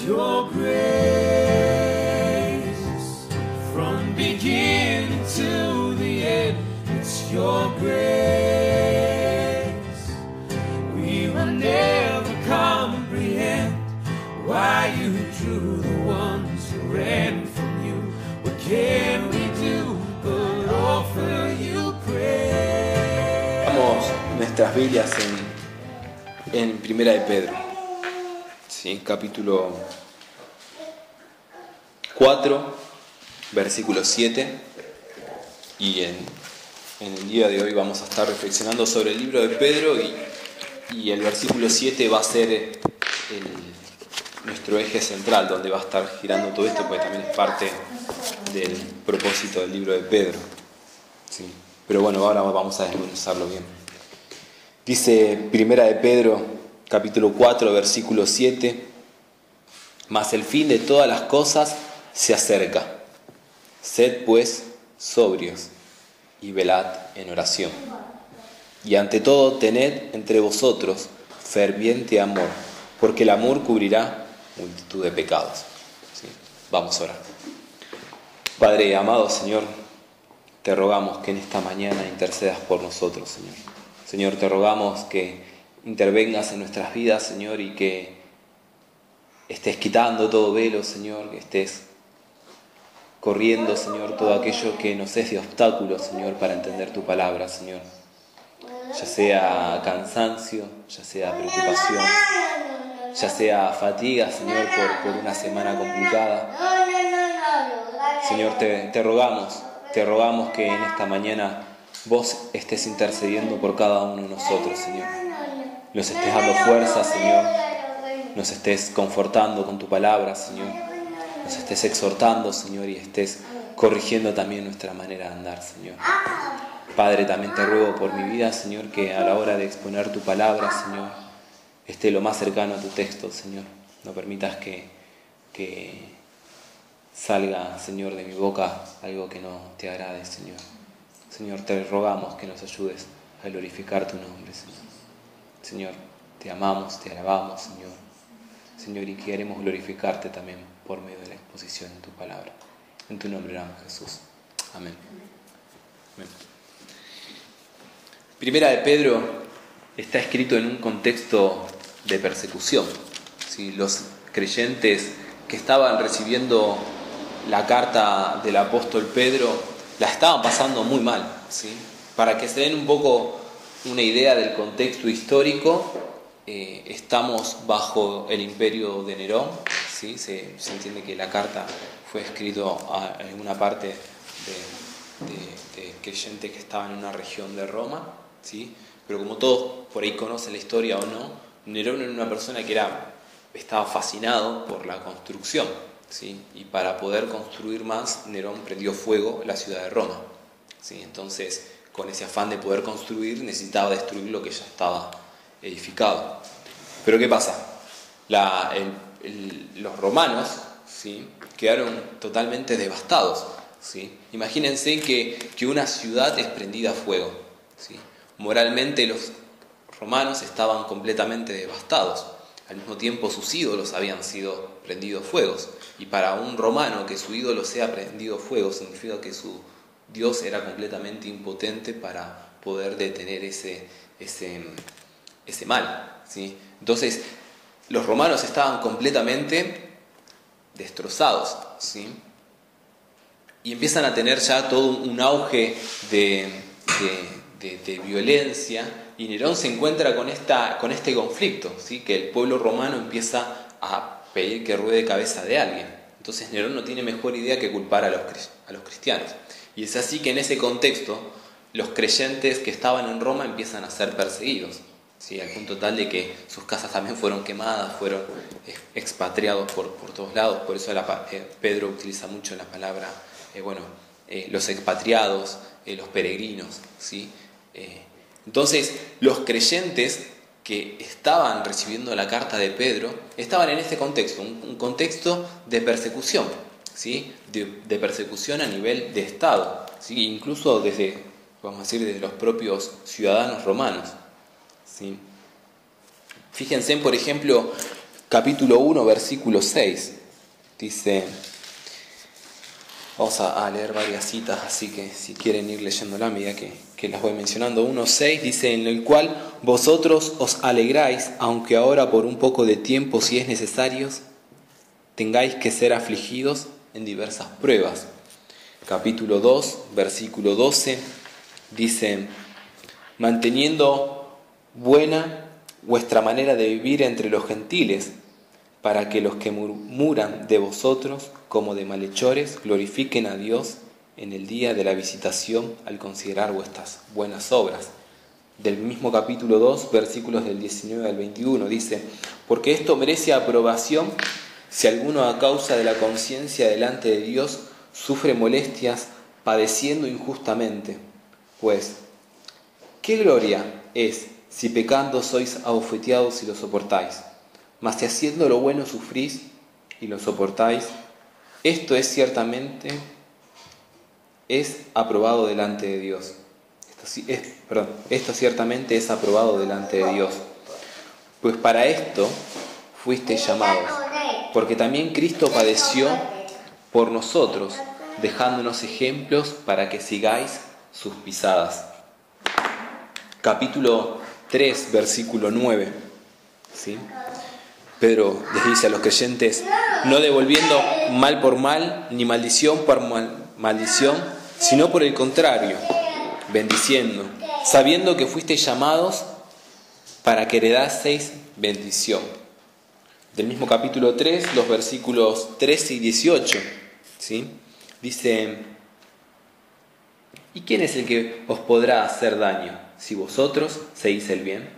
your grace from beginning to the end. It's your grace. We will never comprehend why you drew the ones who ran from you. What can we do but offer you praise? Vamos nuestras Biblias en Primera de Pedro, ¿sí? Capítulo 4, versículo 7, y en el día de hoy vamos a estar reflexionando sobre el libro de Pedro y el versículo 7 va a ser nuestro eje central, donde va a estar girando todo esto, porque también es parte del propósito del libro de Pedro, ¿sí? Pero bueno, ahora vamos a desmenuzarlo bien. Dice Primera de Pedro, capítulo 4, versículo 7: mas el fin de todas las cosas se acerca. Sed pues sobrios y velad en oración. Y ante todo tened entre vosotros ferviente amor, porque el amor cubrirá multitud de pecados. ¿Sí? Vamos a orar. Padre amado, Señor, te rogamos que en esta mañana intercedas por nosotros, Señor. Señor, te rogamos que intervengas en nuestras vidas, Señor, y que estés quitando todo velo, Señor, que estés corriendo, Señor, todo aquello que nos es de obstáculo, Señor, para entender tu palabra, Señor. Ya sea cansancio, ya sea preocupación, ya sea fatiga, Señor, por una semana complicada. Señor, te rogamos que en esta mañana vos estés intercediendo por cada uno de nosotros, Señor. Nos estés dando fuerza, Señor. Nos estés confortando con tu palabra, Señor. Nos estés exhortando, Señor, y estés corrigiendo también nuestra manera de andar, Señor. Padre, también te ruego por mi vida, Señor, que a la hora de exponer tu palabra, Señor, esté lo más cercano a tu texto, Señor. No permitas que salga, Señor, de mi boca algo que no te agrade, Señor. Señor, te rogamos que nos ayudes a glorificar tu nombre, Señor. Señor, te amamos, te alabamos, Señor. Señor, y queremos glorificarte también por medio de la exposición de tu palabra. En tu nombre oramos, Jesús. Amén. Amén. Primera de Pedro está escrito en un contexto de persecución, ¿sí? Los creyentes que estaban recibiendo la carta del apóstol Pedro la estaban pasando muy mal, ¿sí? Para que se den un poco una idea del contexto histórico, estamos bajo el imperio de Nerón, ¿sí? Se entiende que la carta fue escrita en una parte de creyentes que estaban en una región de Roma, ¿sí? Pero como todos por ahí conocen la historia o no, Nerón era una persona que estaba fascinado por la construcción, ¿sí? Y para poder construir más, Nerón prendió fuego la ciudad de Roma, ¿sí? Entonces, con ese afán de poder construir, necesitaba destruir lo que ya estaba edificado. Pero ¿qué pasa? Los romanos, ¿sí? Quedaron totalmente devastados, ¿sí? Imagínense que una ciudad es prendida a fuego, ¿sí? Moralmente los romanos estaban completamente devastados. Al mismo tiempo sus ídolos habían sido prendidos fuegos. Y para un romano que su ídolo sea prendido fuego significa que su Dios era completamente impotente para poder detener ese mal, ¿sí? Entonces los romanos estaban completamente destrozados, ¿sí? Y empiezan a tener ya todo un auge de violencia, y Nerón se encuentra con este conflicto, ¿sí? Que el pueblo romano empieza a pedir que ruede cabeza de alguien. Entonces Nerón no tiene mejor idea que culpar a los cristianos. Y es así que en ese contexto los creyentes que estaban en Roma empiezan a ser perseguidos, ¿sí? Al punto tal de que sus casas también fueron quemadas, fueron expatriados por todos lados. Por eso Pedro utiliza mucho la palabra los expatriados, los peregrinos, ¿sí? Entonces los creyentes que estaban recibiendo la carta de Pedro estaban en este contexto, un contexto de persecución, ¿sí? De persecución a nivel de Estado, ¿sí? Incluso desde los propios ciudadanos romanos, ¿sí? Fíjense, por ejemplo, capítulo 1, versículo 6. Dice, vamos a leer varias citas, así que si quieren ir leyéndola a medida que las voy mencionando. 1:6 dice, en el cual vosotros os alegráis, aunque ahora por un poco de tiempo, si es necesario, tengáis que ser afligidos en diversas pruebas. Capítulo 2, versículo 12, dice, manteniendo buena vuestra manera de vivir entre los gentiles, para que los que murmuran de vosotros como de malhechores glorifiquen a Dios en el día de la visitación al considerar vuestras buenas obras. Del mismo capítulo 2, versículos del 19 al 21, dice, porque esto merece aprobación si alguno a causa de la conciencia delante de Dios sufre molestias padeciendo injustamente. Pues, ¿qué gloria es si pecando sois abofeteados y lo soportáis? Mas si haciendo lo bueno sufrís y lo soportáis, esto ciertamente es aprobado delante de Dios. Esto ciertamente es aprobado delante de Dios. Pues para esto fuisteis llamados, porque también Cristo padeció por nosotros, dejándonos ejemplos para que sigáis sus pisadas. Capítulo 3, versículo 9. ¿Sí? Pedro les dice a los creyentes, no devolviendo mal por mal, ni maldición por maldición, sino por el contrario, bendiciendo, sabiendo que fuisteis llamados para que heredaseis bendición. Del mismo capítulo 3, los versículos 13 y 18, ¿sí? Dice, ¿y quién es el que os podrá hacer daño si vosotros seguís el bien?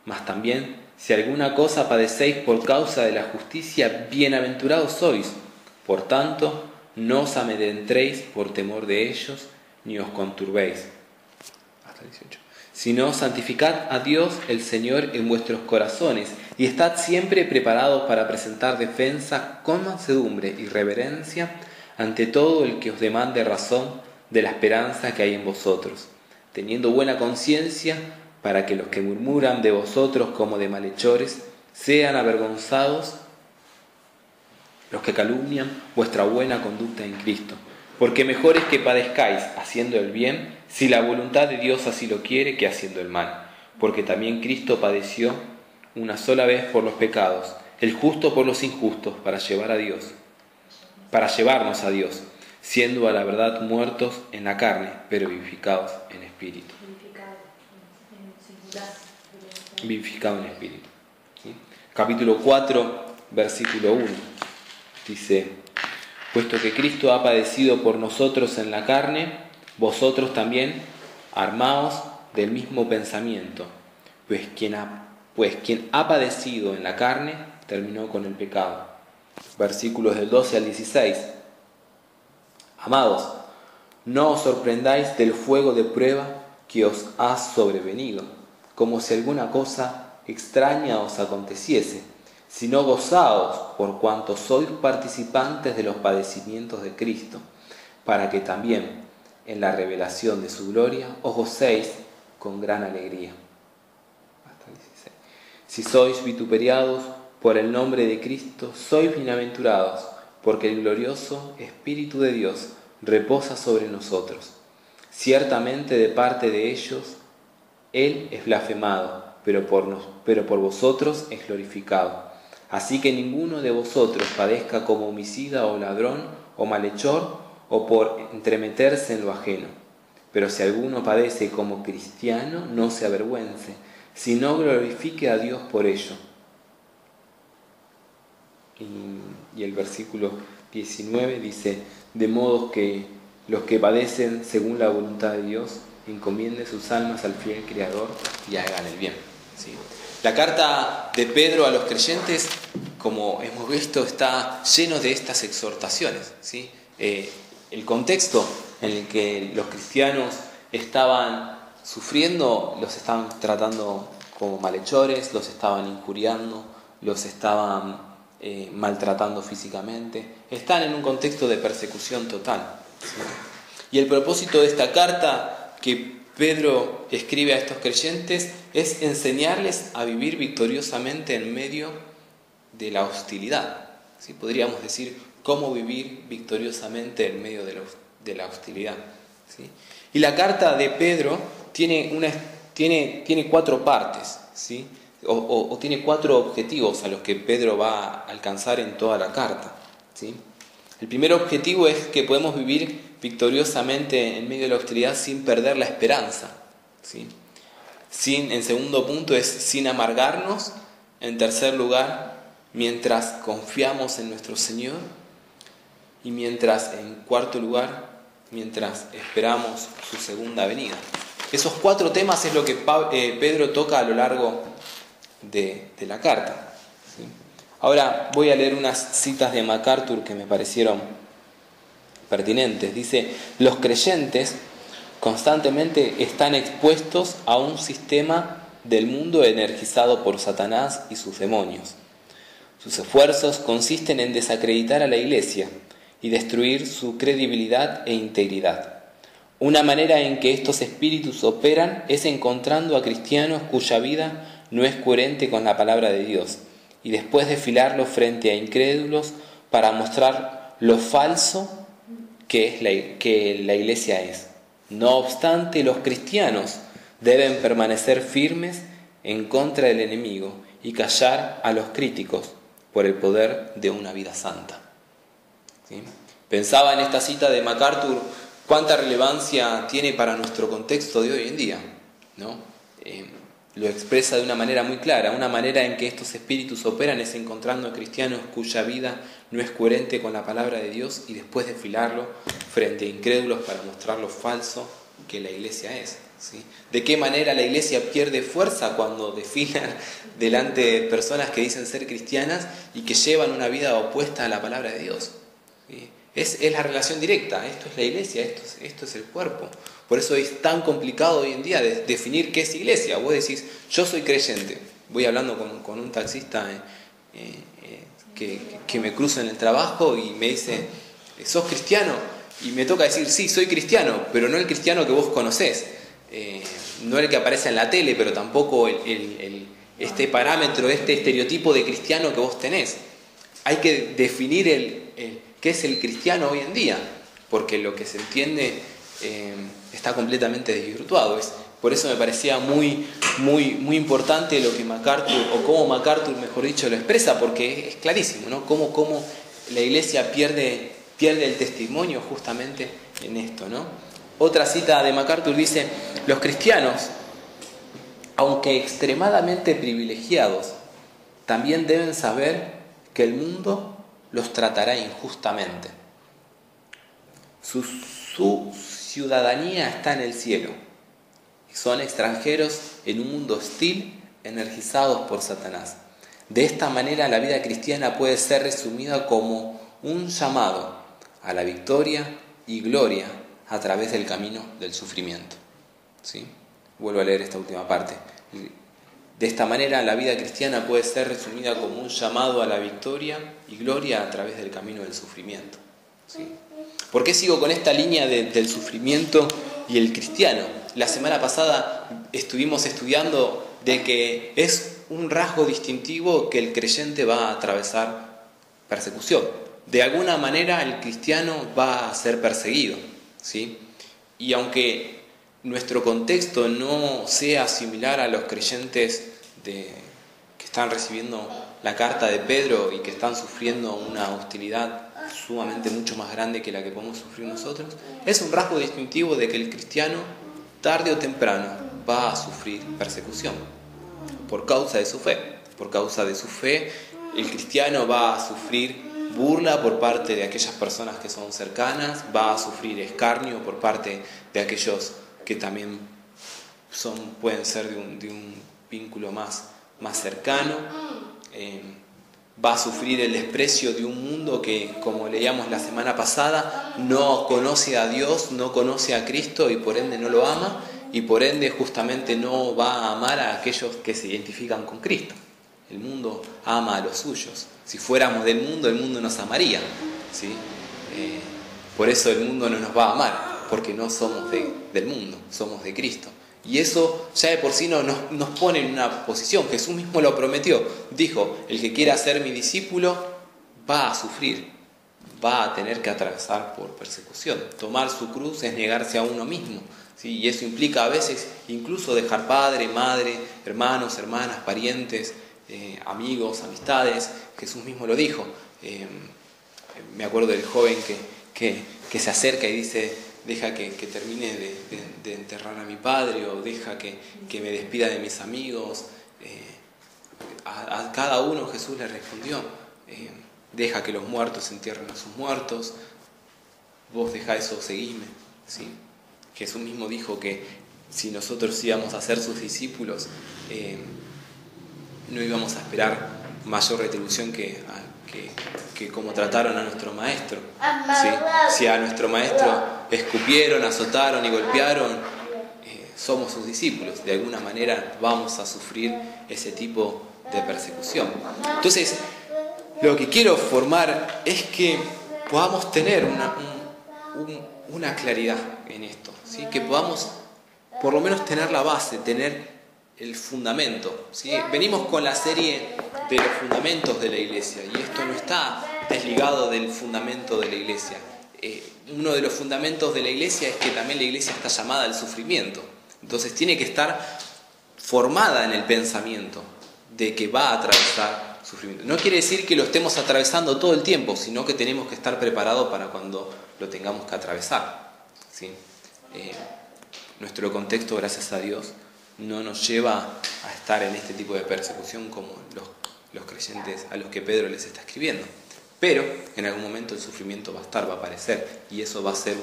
Mas también, si alguna cosa padecéis por causa de la justicia, bienaventurados sois. Por tanto, no os amedrentéis por temor de ellos, ni os conturbéis. Hasta 18. Sino santificad a Dios el Señor en vuestros corazones, y estad siempre preparados para presentar defensa con mansedumbre y reverencia ante todo el que os demande razón de la esperanza que hay en vosotros, teniendo buena conciencia, para que los que murmuran de vosotros como de malhechores sean avergonzados los que calumnian vuestra buena conducta en Cristo. Porque mejor es que padezcáis haciendo el bien, si la voluntad de Dios así lo quiere, que haciendo el mal. Porque también Cristo padeció una sola vez por los pecados, el justo por los injustos, para llevarnos a Dios, siendo a la verdad muertos en la carne, pero vivificados en espíritu. Vivificado en espíritu. ¿Sí? Capítulo 4, versículo 1. Dice, puesto que Cristo ha padecido por nosotros en la carne, vosotros también armaos del mismo pensamiento, pues quien ha padecido en la carne terminó con el pecado. Versículos del 12 al 16. Amados, no os sorprendáis del fuego de prueba que os ha sobrevenido, como si alguna cosa extraña os aconteciese, sino gozaos por cuanto sois participantes de los padecimientos de Cristo, para que también en la revelación de su gloria os gocéis con gran alegría. Hasta el 16. Si sois vituperiados por el nombre de Cristo, sois bienaventurados, porque el glorioso Espíritu de Dios reposa sobre nosotros. Ciertamente de parte de ellos Él es blasfemado, pero por vosotros es glorificado. Así que ninguno de vosotros padezca como homicida o ladrón o malhechor o por entremeterse en lo ajeno. Pero si alguno padece como cristiano, no se avergüence, sino glorifique a Dios por ello. Y el versículo 19 dice, de modo que los que padecen según la voluntad de Dios, encomienden sus almas al fiel Creador y hagan el bien. ¿Sí? La carta de Pedro a los creyentes, como hemos visto, está lleno de estas exhortaciones. ¿Sí? El contexto en el que los cristianos estaban sufriendo, los estaban tratando como malhechores, los estaban injuriando, los estaban maltratando físicamente, están en un contexto de persecución total. ¿Sí? Y el propósito de esta carta que Pedro escribe a estos creyentes es enseñarles a vivir victoriosamente en medio de la hostilidad. ¿Sí? Podríamos decir cómo vivir victoriosamente en medio de la hostilidad. ¿Sí? Y la carta de Pedro tiene 4 partes, ¿sí? o tiene 4 objetivos a los que Pedro va a alcanzar en toda la carta. ¿Sí? El primer objetivo es que podemos vivir victoriosamente en medio de la hostilidad sin perder la esperanza. ¿Sí? En segundo punto es sin amargarnos. En tercer lugar, mientras confiamos en nuestro Señor. Y en cuarto lugar, mientras esperamos su segunda venida. Esos 4 temas es lo que Pedro toca a lo largo de la carta. ¿Sí? Ahora voy a leer unas citas de MacArthur que me parecieron pertinentes. Dice: los creyentes constantemente están expuestos a un sistema del mundo energizado por Satanás y sus demonios. Sus esfuerzos consisten en desacreditar a la Iglesia y destruir su credibilidad e integridad. Una manera en que estos espíritus operan es encontrando a cristianos cuya vida no es coherente con la palabra de Dios, y después desfilarlos frente a incrédulos para mostrar lo falso que la Iglesia es. No obstante, los cristianos deben permanecer firmes en contra del enemigo y callar a los críticos por el poder de una vida santa. ¿Sí? Pensaba en esta cita de MacArthur cuánta relevancia tiene para nuestro contexto de hoy en día, ¿no? Lo expresa de una manera muy clara. Una manera en que estos espíritus operan es encontrando a cristianos cuya vida no es coherente con la palabra de Dios y después desfilarlo frente a incrédulos para mostrar lo falso que la Iglesia es. ¿Sí? ¿De qué manera la Iglesia pierde fuerza cuando desfilan delante de personas que dicen ser cristianas y que llevan una vida opuesta a la palabra de Dios? ¿Sí? Es la relación directa. Esto es la Iglesia, esto es el cuerpo. Por eso es tan complicado hoy en día definir qué es Iglesia. Vos decís, yo soy creyente. Voy hablando con un taxista que me cruza en el trabajo y me dice, ¿sos cristiano? Y me toca decir, sí, soy cristiano, pero no el cristiano que vos conocés. No el que aparece en la tele, pero tampoco este parámetro, este estereotipo de cristiano que vos tenés. Hay que definir qué es el cristiano hoy en día, porque lo que se entiende está completamente desvirtuado. Por eso me parecía muy importante lo que MacArthur, o cómo MacArthur, mejor dicho, lo expresa, porque es clarísimo, ¿no? Cómo la Iglesia pierde el testimonio justamente en esto, ¿no? Otra cita de MacArthur dice: los cristianos, aunque extremadamente privilegiados, también deben saber que el mundo los tratará injustamente. Su ciudadanía está en el cielo. Son extranjeros en un mundo hostil, energizados por Satanás. De esta manera, la vida cristiana puede ser resumida como un llamado a la victoria y gloria a través del camino del sufrimiento. ¿Sí? Vuelvo a leer esta última parte. De esta manera, la vida cristiana puede ser resumida como un llamado a la victoria y gloria a través del camino del sufrimiento. ¿Sí? ¿Por qué sigo con esta línea del sufrimiento y el cristiano? La semana pasada estuvimos estudiando de que es un rasgo distintivo que el creyente va a atravesar persecución. De alguna manera el cristiano va a ser perseguido, ¿sí? Y aunque nuestro contexto no sea similar a los creyentes que están recibiendo la carta de Pedro y que están sufriendo una hostilidad sumamente mucho más grande que la que podemos sufrir nosotros, es un rasgo distintivo de que el cristiano tarde o temprano va a sufrir persecución por causa de su fe. Por causa de su fe, el cristiano va a sufrir burla por parte de aquellas personas que son cercanas, va a sufrir escarnio por parte de aquellos que también pueden ser de un vínculo más cercano. Va a sufrir el desprecio de un mundo que, como leíamos la semana pasada, no conoce a Dios, no conoce a Cristo y por ende no lo ama, y por ende justamente no va a amar a aquellos que se identifican con Cristo. El mundo ama a los suyos. Si fuéramos del mundo, el mundo nos amaría, ¿sí? Por eso el mundo no nos va a amar, porque no somos del mundo, somos de Cristo. Y eso ya de por sí nos pone en una posición. Jesús mismo lo prometió. Dijo, el que quiera ser mi discípulo va a sufrir, va a tener que atravesar por persecución. Tomar su cruz es negarse a uno mismo, ¿sí? Y eso implica a veces incluso dejar padre, madre, hermanos, hermanas, parientes, amigos, amistades. Jesús mismo lo dijo. Me acuerdo del joven que se acerca y dice, deja que termine de enterrar a mi padre, o deja que me despida de mis amigos. A cada uno Jesús le respondió, deja que los muertos entierren a sus muertos, vos dejá eso, seguime, ¿sí? Jesús mismo dijo que si nosotros íbamos a ser sus discípulos, no íbamos a esperar mayor retribución que como trataron a nuestro maestro, ¿sí? Si a nuestro maestro escupieron, azotaron y golpearon, somos sus discípulos. De alguna manera vamos a sufrir ese tipo de persecución. Entonces, lo que quiero formar es que podamos tener una claridad en esto, ¿sí? Que podamos por lo menos tener la base, tener el fundamento, ¿sí? Venimos con la serie de los fundamentos de la iglesia, y esto no está desligado del fundamento de la iglesia. Uno de los fundamentos de la iglesia es que también la iglesia está llamada al sufrimiento. Entonces tiene que estar formada en el pensamiento de que va a atravesar sufrimiento. No quiere decir que lo estemos atravesando todo el tiempo, sino que tenemos que estar preparados para cuando lo tengamos que atravesar, ¿sí? Nuestro contexto, gracias a Dios, no nos lleva a estar en este tipo de persecución como los creyentes a los que Pedro les está escribiendo. Pero en algún momento el sufrimiento va a aparecer, y eso va a ser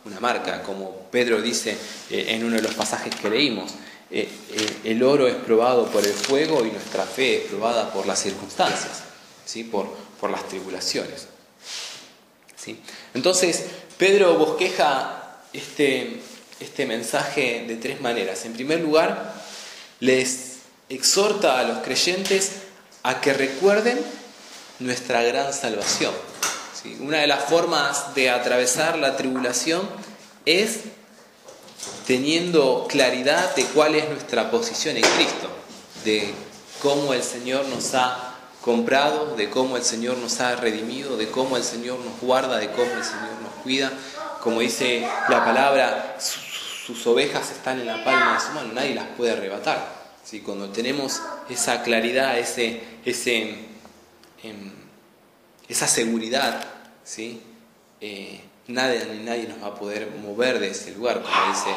una marca. Como Pedro dice en uno de los pasajes que leímos, el oro es probado por el fuego y nuestra fe es probada por las circunstancias, ¿sí? por las tribulaciones, ¿sí? Entonces Pedro bosqueja este mensaje de tres maneras. En primer lugar, les exhorta a los creyentes a que recuerden nuestra gran salvación, ¿sí? Una de las formas de atravesar la tribulación es teniendo claridad de cuál es nuestra posición en Cristo, de cómo el Señor nos ha comprado, de cómo el Señor nos ha redimido, de cómo el Señor nos guarda, de cómo el Señor nos cuida. Como dice la palabra, sus ovejas están en la palma de su mano, nadie las puede arrebatar, ¿sí? Cuando tenemos esa claridad, esa seguridad, ¿sí? Nadie nos va a poder mover de ese lugar, como dice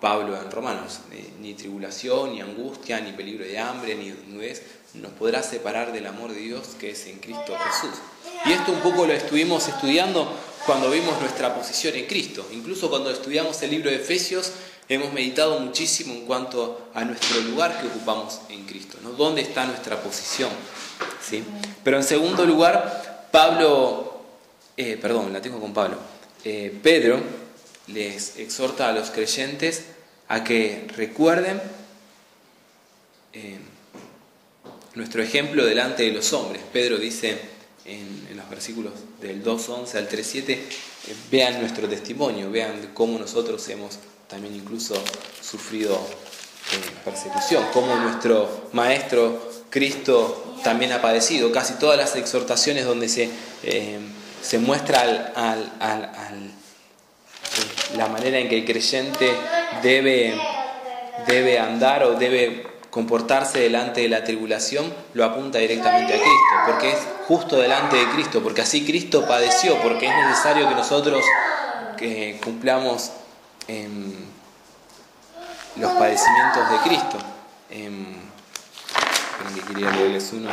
Pablo en Romanos. Ni tribulación, ni angustia, ni peligro de hambre, ni desnudez nos podrá separar del amor de Dios que es en Cristo Jesús. Y esto un poco lo estuvimos estudiando cuando vimos nuestra posición en Cristo. Incluso cuando estudiamos el libro de Efesios, hemos meditado muchísimo en cuanto a nuestro lugar que ocupamos en Cristo, ¿no? ¿Dónde está nuestra posición? ¿Sí? Pero en segundo lugar, Pedro les exhorta a los creyentes a que recuerden nuestro ejemplo delante de los hombres. Pedro dice en los versículos del 2:11 al 3:7, vean nuestro testimonio, vean cómo nosotros hemos también incluso sufrido persecución, cómo nuestro Maestro Cristo también ha padecido. Casi todas las exhortaciones donde se muestra la manera en que el creyente debe andar o debe comportarse delante de la tribulación, lo apunta directamente a Cristo, porque es justo delante de Cristo, porque así Cristo padeció, porque es necesario que nosotros cumplamos los padecimientos de Cristo. Esperen que quería leerles uno.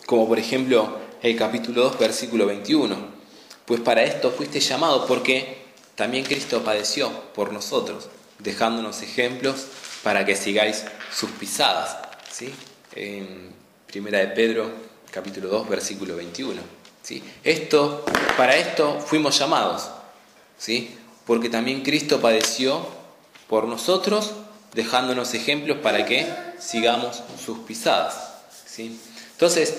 Como por ejemplo el capítulo 2, versículo 21. Pues para esto fuiste llamados, porque también Cristo padeció por nosotros, dejándonos ejemplos para que sigáis sus pisadas, ¿sí? En Primera de Pedro, capítulo 2, versículo 21. ¿Sí? Para esto fuimos llamados, ¿sí? Porque también Cristo padeció por nosotros, dejándonos ejemplos para que sigamos sus pisadas, ¿sí? Entonces,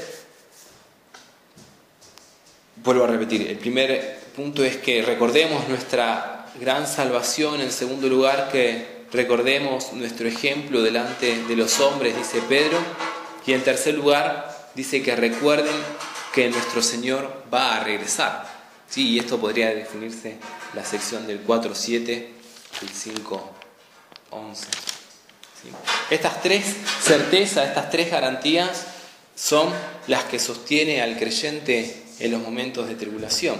vuelvo a repetir, el primer punto es que recordemos nuestra gran salvación. En segundo lugar, que recordemos nuestro ejemplo delante de los hombres, dice Pedro. Y en tercer lugar, dice que recuerden que nuestro Señor va a regresar. Sí, y esto podría definirse la sección del 4.7 al 5.11. ¿Sí? Estas tres certezas, estas tres garantías son las que sostiene al creyente en los momentos de tribulación.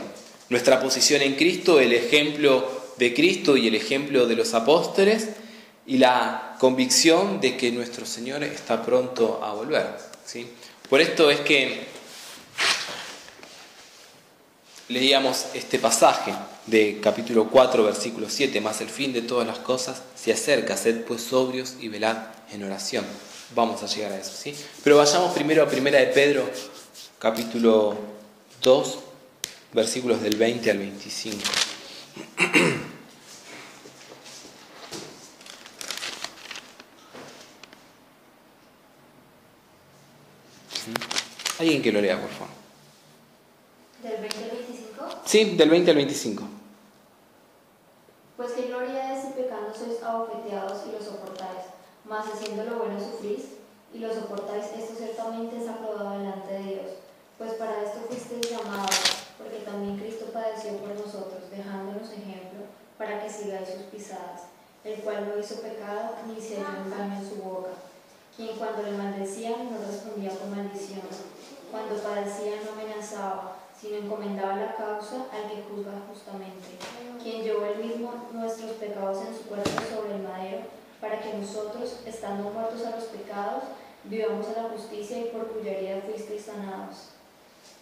Nuestra posición en Cristo, el ejemplo de Cristo y el ejemplo de los apóstoles, y la convicción de que nuestro Señor está pronto a volver. ¿Sí? Por esto es que leíamos este pasaje de capítulo 4, versículo 7, más el fin de todas las cosas se acerca, sed pues sobrios y velad en oración. Vamos a llegar a eso, ¿sí? Pero vayamos primero a Primera de Pedro, capítulo 2, versículos del 20 al 25. Alguien que lo lea, por favor. ¿Del 20 al 25? Sí, del 20 al 25. Pues qué gloria es si pecando sois abofeteados y lo soportáis, mas haciendo lo bueno sufrís y lo soportáis, esto ciertamente es aprobado delante de Dios. Pues para esto fuisteis llamados, porque también Cristo padeció por nosotros, dejándonos ejemplo para que sigáis sus pisadas, el cual no hizo pecado ni se halló engaño en su boca, quien cuando le maldecían no respondía con maldición, cuando padecía no amenazaba, sino encomendaba la causa al que juzga justamente, quien llevó él mismo nuestros pecados en su cuerpo sobre el madero, para que nosotros, estando muertos a los pecados, vivamos a la justicia, y por cuya herida fuisteis sanados.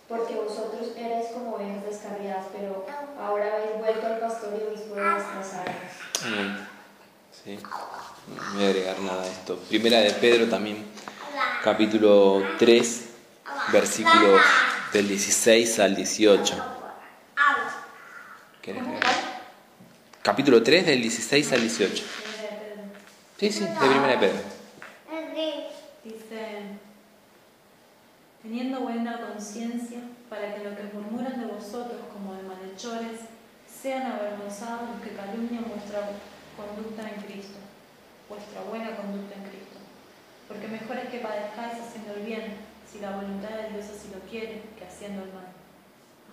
Porque vosotros erais como ovejas descarriadas, pero ahora habéis vuelto al pastor y obispo de vuestras almas. Sí, no voy a agregar nada a esto. Primera de Pedro también, capítulo 3, versículos del 16 al 18. ¿Querés leer? Capítulo 3, del 16 al 18. Sí, de Primera de Pedro. Dice: teniendo buena conciencia, para que lo que murmuran de vosotros como de malhechores sean avergonzados los que calumnian vuestra conducta en Cristo, vuestra buena conducta en Cristo. Porque mejor es que padezcáis haciendo el bien, si la voluntad de Dios así lo quiere, que haciendo el mal.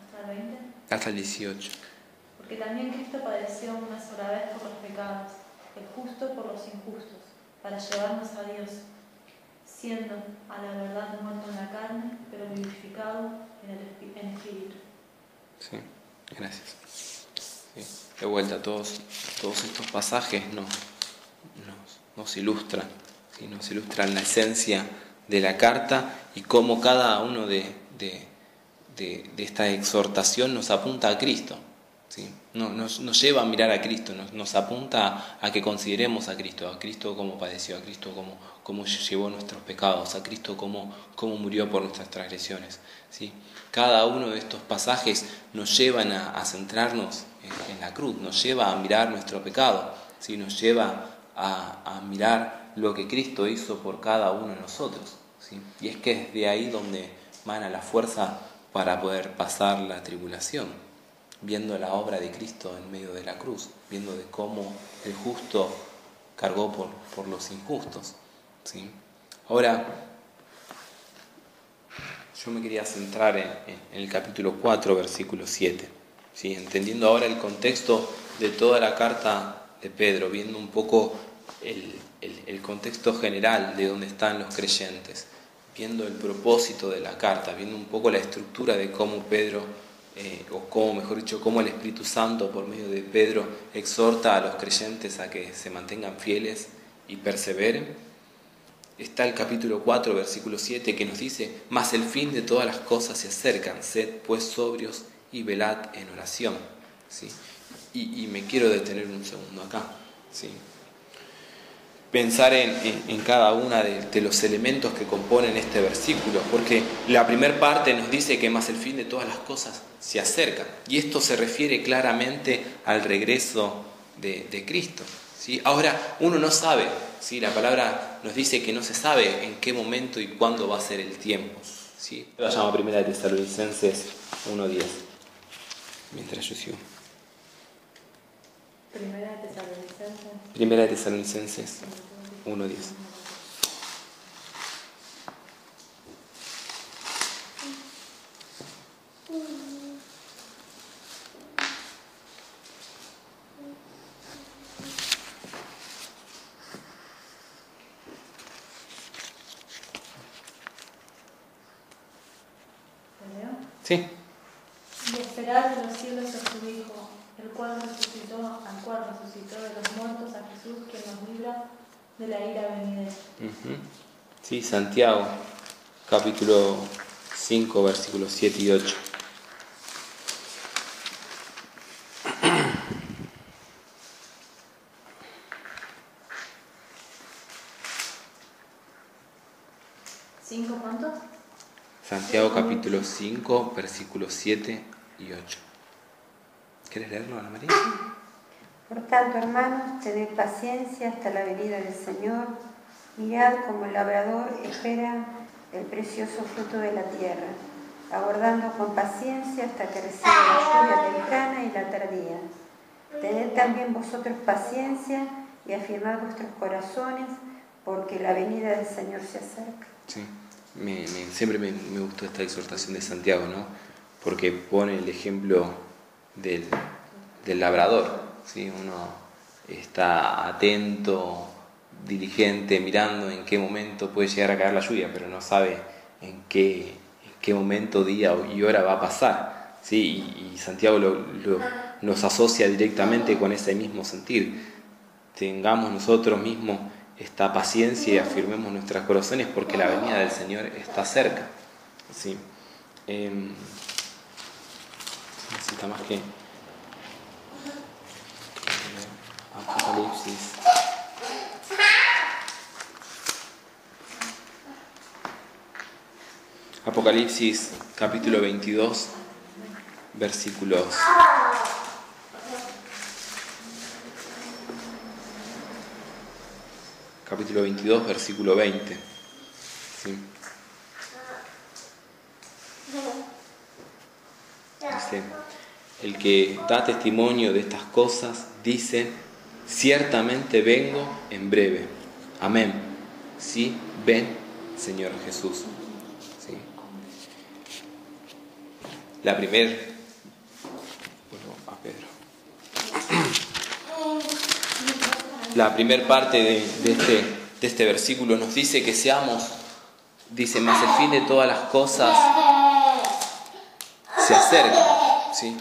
¿Hasta el 20? Hasta el 18. Porque también Cristo padeció una sola vez por los pecados, el justo por los injustos, para llevarnos a Dios, siendo a la verdad muerto en la carne, pero vivificado en espíritu. Sí, gracias. Sí, de vuelta, todos estos pasajes nos ilustran, ¿sí? Nos ilustran la esencia de la carta y cómo cada uno de esta exhortación nos apunta a Cristo. ¿Sí? Nos lleva a mirar a Cristo, nos apunta a que consideremos a Cristo como padeció, a Cristo como llevó nuestros pecados, a Cristo como murió por nuestras transgresiones. ¿Sí? Cada uno de estos pasajes nos llevan a centrarnos en la cruz, nos lleva a mirar nuestro pecado, ¿sí? Nos lleva a mirar lo que Cristo hizo por cada uno de nosotros. ¿Sí? Y es que es de ahí donde mana la fuerza para poder pasar la tribulación, viendo la obra de Cristo en medio de la cruz, viendo de cómo el justo cargó por los injustos. ¿Sí? Ahora, yo me quería centrar en el capítulo 4, versículo 7, ¿sí? Entendiendo ahora el contexto de toda la carta de Pedro, viendo un poco el contexto general de donde están los creyentes, viendo el propósito de la carta, viendo un poco la estructura de cómo Pedro, cómo el Espíritu Santo por medio de Pedro exhorta a los creyentes a que se mantengan fieles y perseveren. Está el capítulo 4, versículo 7, que nos dice: mas el fin de todas las cosas se acercan, sed pues sobrios y velad en oración. ¿Sí? Y me quiero detener un segundo acá. ¿Sí? Pensar en cada una de los elementos que componen este versículo, porque la primera parte nos dice que más el fin de todas las cosas se acerca, y esto se refiere claramente al regreso de Cristo. ¿Sí? Ahora, uno no sabe, ¿sí? La palabra nos dice que no se sabe en qué momento y cuándo va a ser el tiempo. ¿Sí? Vayamos a 1 Tesalonicenses 1:10. mientras yo sigo. Primera Primera de Tesalonicenses. de Tesalonicenses 1:10. Sí. Y esperar de los cielos a su Hijo, al cual resucitó de los muertos, a Jesús, quien nos libra de la ira venidera. Sí, Santiago, capítulo 5, versículos 7 y 8. ¿5 cuántos? Santiago capítulo 5, versículos 7 y 8. ¿Quieres leerlo, Ana María? Por tanto, hermanos, tened paciencia hasta la venida del Señor. Mirad como el labrador espera el precioso fruto de la tierra, aguardando con paciencia hasta que reciba la lluvia temprana y la tardía. Tened también vosotros paciencia y afirmad vuestros corazones, porque la venida del Señor se acerca. Sí, siempre me gustó esta exhortación de Santiago, ¿no? Porque pone el ejemplo del labrador, ¿sí? Uno está atento, diligente, mirando en qué momento puede llegar a caer la lluvia, pero no sabe en qué momento, día y hora va a pasar, ¿sí? Y Santiago nos asocia directamente con ese mismo sentir. Tengamos nosotros mismos esta paciencia y afirmemos nuestros corazones, porque la venida del Señor está cerca, ¿sí? Necesita más que Apocalipsis. Apocalipsis capítulo 22, versículos 20. ¿Sí? Dice: el que da testimonio de estas cosas dice: ciertamente vengo en breve. Amén. Sí, ven, Señor Jesús. ¿Sí? La primera parte de este versículo nos dice que seamos, dice, más el fin de todas las cosas se acerca, ¿sí?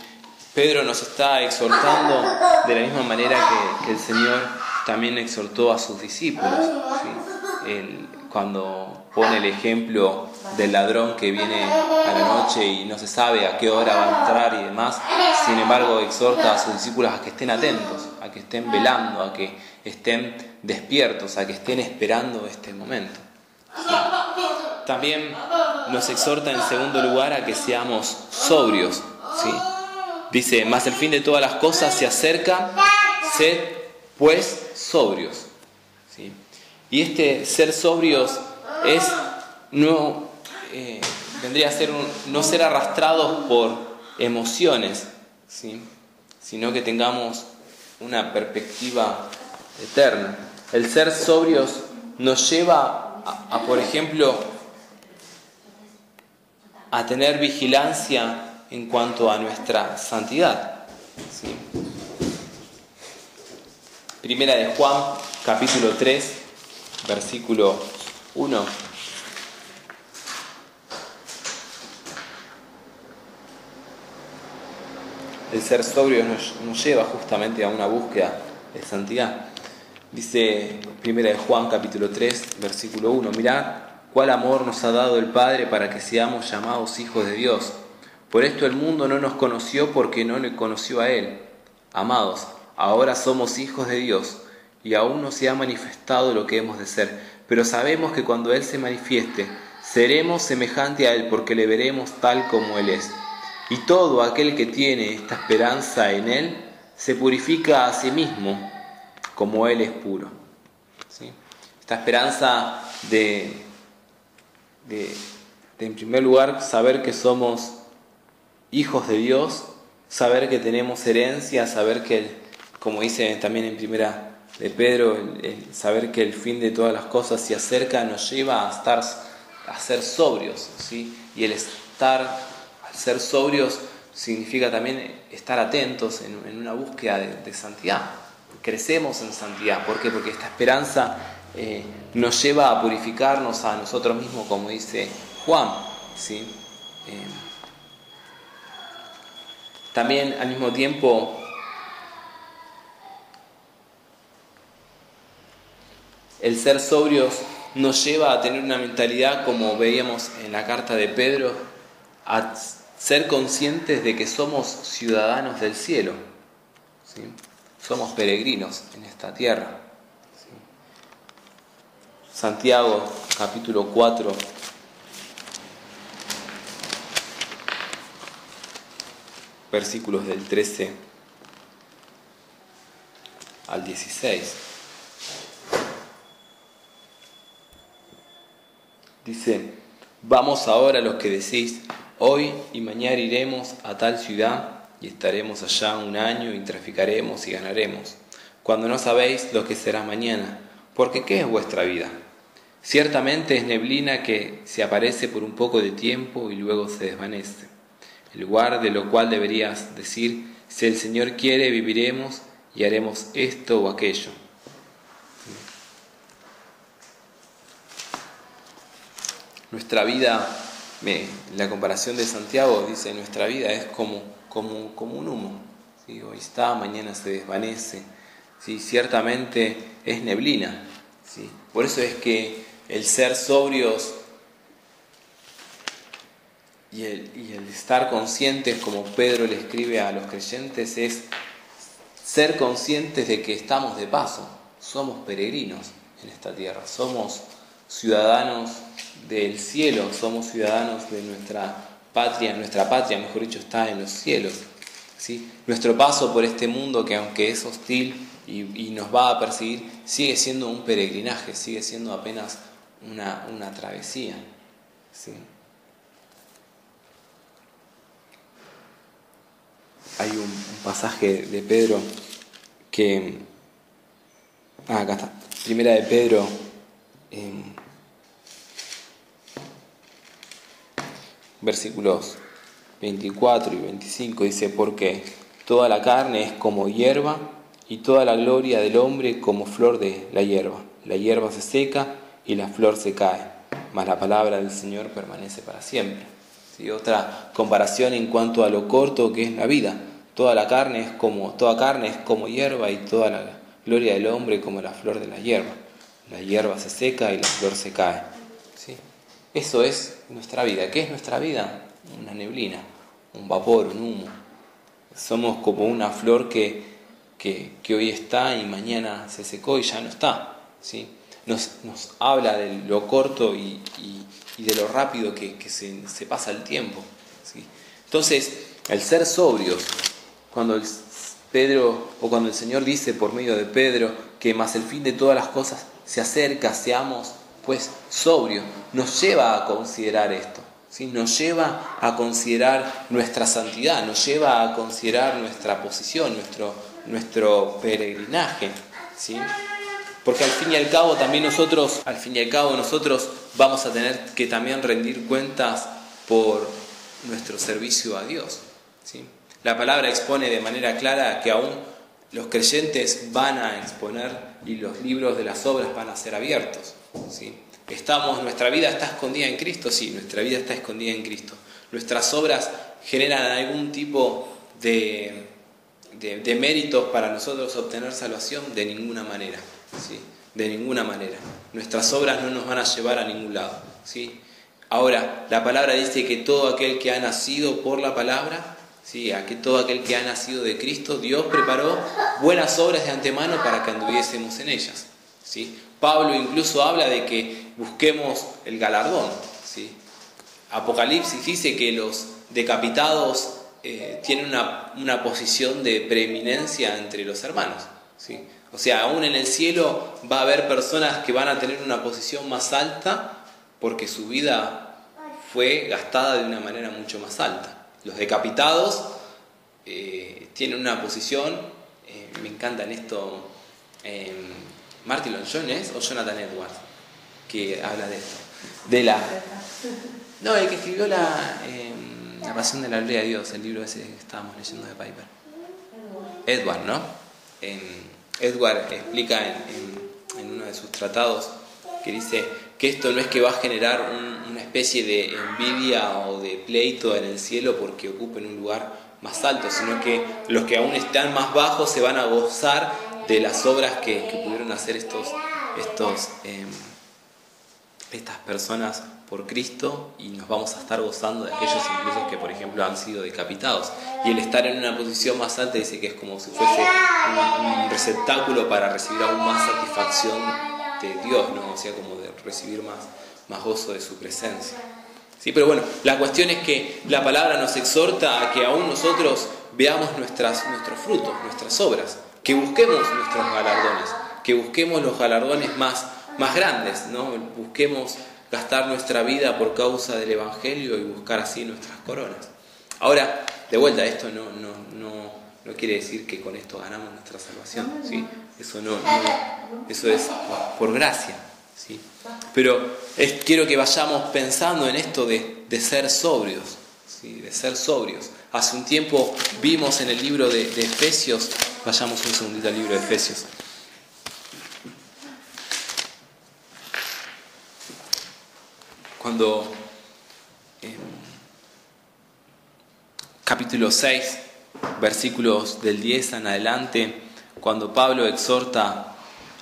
Pedro nos está exhortando de la misma manera que el Señor también exhortó a sus discípulos, ¿sí? Cuando pone el ejemplo del ladrón que viene a la noche y no se sabe a qué hora va a entrar y demás, sin embargo exhorta a sus discípulos a que estén atentos, a que estén velando, a que estén despiertos, a que estén esperando este momento, ¿sí? También nos exhorta en segundo lugar a que seamos sobrios, ¿sí? Dice: mas el fin de todas las cosas se acerca, sed pues sobrios, ¿sí? Y este ser sobrios vendría a ser no ser arrastrados por emociones, ¿sí? Sino que tengamos una perspectiva eterna. El ser sobrios nos lleva a por ejemplo, a tener vigilancia en cuanto a nuestra santidad, ¿sí? Primera de Juan, capítulo 3, versículo 1. El ser sobrio nos lleva justamente a una búsqueda de santidad. Dice Primera de Juan, capítulo 3, versículo 1. Mirad cuál amor nos ha dado el Padre para que seamos llamados hijos de Dios. Por esto el mundo no nos conoció, porque no le conoció a Él. Amados, ahora somos hijos de Dios, y aún no se ha manifestado lo que hemos de ser. Pero sabemos que cuando Él se manifieste, seremos semejante a Él, porque le veremos tal como Él es. Y todo aquel que tiene esta esperanza en Él, se purifica a sí mismo, como Él es puro, ¿sí? Esta esperanza de en primer lugar, saber que somos hijos de Dios, saber que tenemos herencia, saber que, como dice también en primera de Pedro, el saber que el fin de todas las cosas se acerca nos lleva a ser sobrios, ¿sí? Y el al ser sobrios significa también estar atentos en una búsqueda de santidad. Crecemos en santidad. ¿Por qué? Porque esta esperanza nos lleva a purificarnos a nosotros mismos, como dice Juan, ¿sí? También al mismo tiempo el ser sobrios nos lleva a tener una mentalidad, como veíamos en la carta de Pedro, a ser conscientes de que somos ciudadanos del cielo, ¿sí? Somos peregrinos en esta tierra, ¿sí? Santiago, capítulo 4, versículos del 13 al 16. Dice: vamos ahora los que decís, hoy y mañana iremos a tal ciudad y estaremos allá un año y traficaremos y ganaremos, cuando no sabéis lo que será mañana, porque ¿qué es vuestra vida? Ciertamente es neblina que se aparece por un poco de tiempo y luego se desvanece. En lugar de lo cual deberías decir, si el Señor quiere viviremos y haremos esto o aquello. Nuestra vida, la comparación de Santiago dice, nuestra vida es como un humo, ¿sí? Hoy está, mañana se desvanece, ¿sí? Ciertamente es neblina, ¿sí? Por eso es que el ser sobrios y el estar conscientes, como Pedro le escribe a los creyentes, es ser conscientes de que estamos de paso, somos peregrinos en esta tierra, somos ciudadanos del cielo, somos ciudadanos de nuestra patria, mejor dicho, está en los cielos, ¿sí? Nuestro paso por este mundo, que aunque es hostil y nos va a perseguir, sigue siendo un peregrinaje, sigue siendo apenas una travesía, ¿sí? Hay un pasaje de Pedro que... acá está. Primera de Pedro, versículos 24 y 25, dice: porque toda la carne es como hierba, y toda la gloria del hombre como flor de la hierba. La hierba se seca y la flor se cae, mas la palabra del Señor permanece para siempre. ¿Sí? Otra comparación en cuanto a lo corto que es la vida. Toda carne es como hierba, y toda la gloria del hombre como la flor de la hierba. La hierba se seca y la flor se cae. ¿Sí? Eso es nuestra vida. ¿Qué es nuestra vida? Una neblina, un vapor, un humo. Somos como una flor que hoy está y mañana se secó y ya no está, ¿sí? Nos habla de lo corto y de lo rápido que se pasa el tiempo, ¿sí? Entonces, el ser sobrios, cuando el Señor dice por medio de Pedro que más el fin de todas las cosas se acerca, seamos pues sobrios, nos lleva a considerar esto, ¿sí? Nos lleva a considerar nuestra santidad, nos lleva a considerar nuestra posición, nuestro peregrinaje, ¿sí? Porque al fin y al cabo nosotros vamos a tener que también rendir cuentas por nuestro servicio a Dios, ¿sí? La palabra expone de manera clara que aún los creyentes van a exponer y los libros de las obras van a ser abiertos, ¿sí? Nuestra vida está escondida en Cristo, sí, nuestra vida está escondida en Cristo. Nuestras obras generan algún tipo de méritos para nosotros obtener salvación, de ninguna manera, ¿sí? De ninguna manera. Nuestras obras no nos van a llevar a ningún lado, ¿sí? Ahora, la palabra dice que todo aquel que ha nacido por la palabra, ¿sí? Todo aquel que ha nacido de Cristo, Dios preparó buenas obras de antemano para que anduviésemos en ellas, ¿sí? Pablo incluso habla de que busquemos el galardón, ¿sí? Apocalipsis dice que los decapitados tienen una posición de preeminencia entre los hermanos, ¿sí? O sea, aún en el cielo va a haber personas que van a tener una posición más alta porque su vida fue gastada de una manera mucho más alta. Los decapitados tienen una posición, me encantan esto, Martin Lloyd Jones o Jonathan Edwards, que habla de esto. No, el que escribió la Pasión de la Gloria de Dios, el libro ese que estábamos leyendo de Piper. Edward, ¿no? Edward explica en uno de sus tratados que dice que esto no es que va a generar una especie de envidia o de pleito en el cielo porque ocupen un lugar más alto, sino que los que aún están más bajos se van a gozar de las obras que pudieron hacer estas personas por Cristo, y nos vamos a estar gozando de aquellos incluso que, por ejemplo, han sido decapitados. Y el estar en una posición más alta dice que es como si fuese un receptáculo para recibir aún más satisfacción de Dios, ¿no? O sea, como de recibir más gozo de su presencia. Sí, pero bueno, la cuestión es que la palabra nos exhorta a que aún nosotros veamos nuestros frutos, nuestras obras, que busquemos nuestros galardones, que busquemos los galardones más grandes, ¿no? Busquemos gastar nuestra vida por causa del Evangelio y buscar así nuestras coronas. Ahora, de vuelta, esto no quiere decir que con esto ganamos nuestra salvación, ¿sí? Eso eso es por gracia, ¿sí? Pero quiero que vayamos pensando en esto de ser sobrios, ¿sí? De ser sobrios. Hace un tiempo vimos en el libro de Efesios, vayamos un segundito al libro de Efesios. Cuando capítulo 6, versículos del 10 en adelante, cuando Pablo exhorta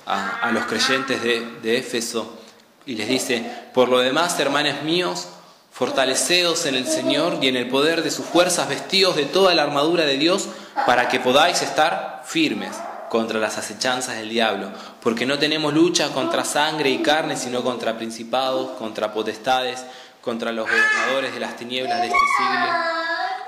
a los creyentes de Éfeso y les dice: por lo demás, hermanos míos, fortaleceos en el Señor y en el poder de sus fuerzas, vestidos de toda la armadura de Dios, para que podáis estar firmes contra las acechanzas del diablo, porque no tenemos lucha contra sangre y carne, sino contra principados, contra potestades, contra los gobernadores de las tinieblas de este siglo,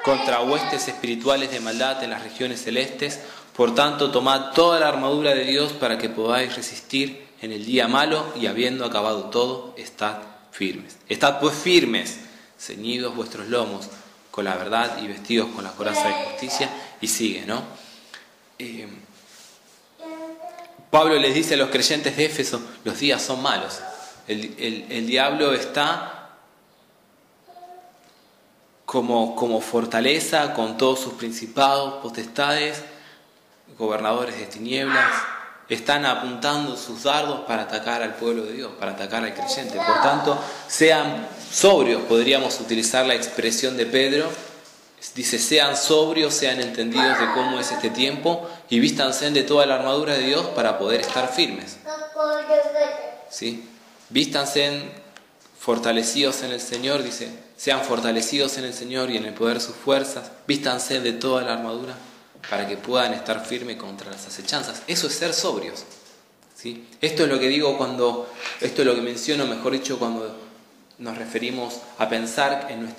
contra huestes espirituales de maldad en las regiones celestes. Por tanto, tomad toda la armadura de Dios para que podáis resistir en el día malo, y habiendo acabado todo, estad firmes. Estad pues firmes, ceñidos vuestros lomos con la verdad y vestidos con la coraza de justicia, y sigue, ¿no? Pablo les dice a los creyentes de Éfeso: los días son malos. El diablo está como fortaleza con todos sus principados, potestades, gobernadores de tinieblas. Están apuntando sus dardos para atacar al pueblo de Dios, para atacar al creyente. Por tanto, sean sobrios, podríamos utilizar la expresión de Pedro. Dice: sean sobrios, sean entendidos de cómo es este tiempo, y vístanse de toda la armadura de Dios para poder estar firmes. ¿Sí? Vístanse fortalecidos en el Señor, dice: sean fortalecidos en el Señor y en el poder de sus fuerzas. Vístanse de toda la armadura para que puedan estar firmes contra las acechanzas. Eso es ser sobrios, ¿sí? Esto es lo que digo esto es lo que menciono, mejor dicho, cuando nos referimos a pensar en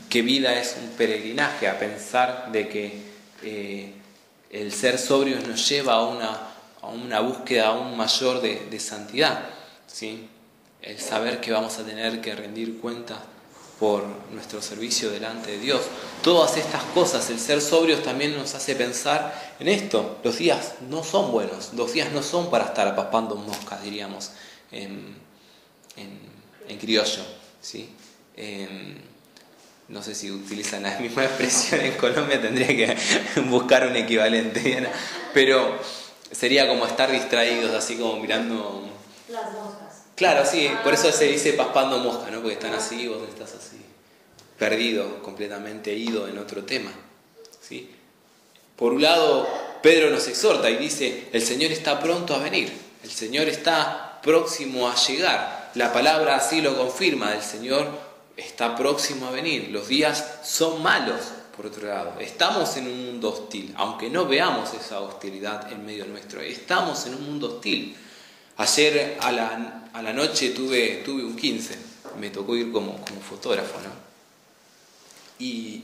que vida es un peregrinaje, a pensar de que el ser sobrios nos lleva a una búsqueda aún mayor de santidad, ¿sí? El saber que vamos a tener que rendir cuentas por nuestro servicio delante de Dios. Todas estas cosas, el ser sobrios también nos hace pensar en esto. Los días no son buenos, los días no son para estar apaspando moscas, diríamos en criollo, ¿sí? No sé si utilizan la misma expresión en Colombia, tendría que buscar un equivalente, ¿no? Pero sería como estar distraídos, así como mirando las moscas. Claro, sí, por eso se dice paspando mosca, ¿no? Porque están así, vos estás así, perdido, completamente ido en otro tema, ¿sí? Por un lado, Pedro nos exhorta y dice: el Señor está pronto a venir, el Señor está próximo a llegar. La palabra así lo confirma: el Señor está próximo a venir. Los días son malos, por otro lado. Estamos en un mundo hostil, aunque no veamos esa hostilidad en medio nuestro. Estamos en un mundo hostil. Ayer a la noche tuve un 15, me tocó ir como fotógrafo, ¿no? Y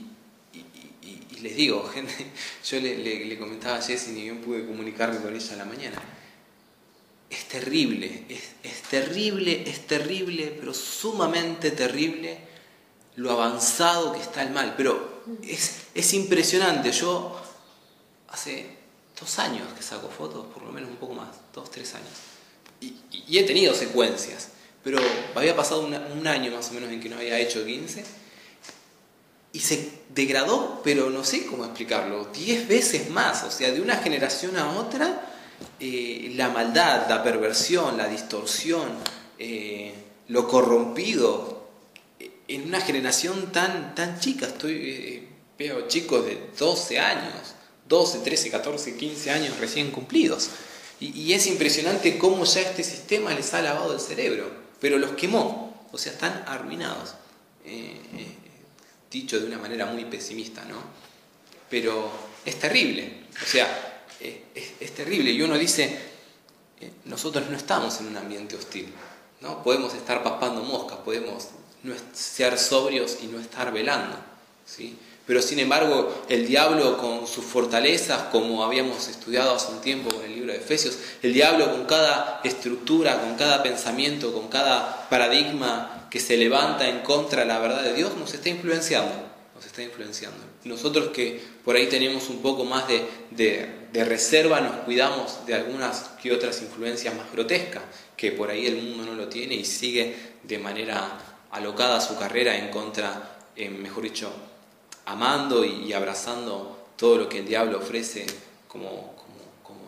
les digo, gente, yo le comentaba a Jessy, ni bien pude comunicarme con ella a la mañana. Es terrible, es terrible, pero sumamente terrible lo avanzado que está el mal. Pero es impresionante. Yo hace 2 años que saco fotos, por lo menos un poco más, 2, 3 años. Y he tenido secuencias, pero había pasado un año más o menos en que no había hecho 15 y se degradó, pero no sé cómo explicarlo, 10 veces más. O sea, de una generación a otra, la maldad, la perversión, la distorsión, lo corrompido, en una generación tan chica. Veo chicos de 12 años, 12, 13, 14, 15 años recién cumplidos. Y es impresionante cómo ya este sistema les ha lavado el cerebro, pero los quemó, o sea, están arruinados. Dicho de una manera muy pesimista, ¿no? Pero es terrible, o sea, es terrible. Y uno dice, nosotros no estamos en un ambiente hostil, ¿no? Podemos estar paspando moscas, podemos no ser sobrios y no estar velando, ¿sí? Pero sin embargo, el diablo con sus fortalezas, como habíamos estudiado hace un tiempo con el libro de Efesios, el diablo con cada estructura, con cada pensamiento, con cada paradigma que se levanta en contra de la verdad de Dios, nos está influenciando. Nosotros que por ahí tenemos un poco más de reserva, nos cuidamos de algunas que otras influencias más grotescas, que por ahí el mundo no lo tiene y sigue de manera alocada su carrera en contra, mejor dicho, amando y abrazando todo lo que el diablo ofrece como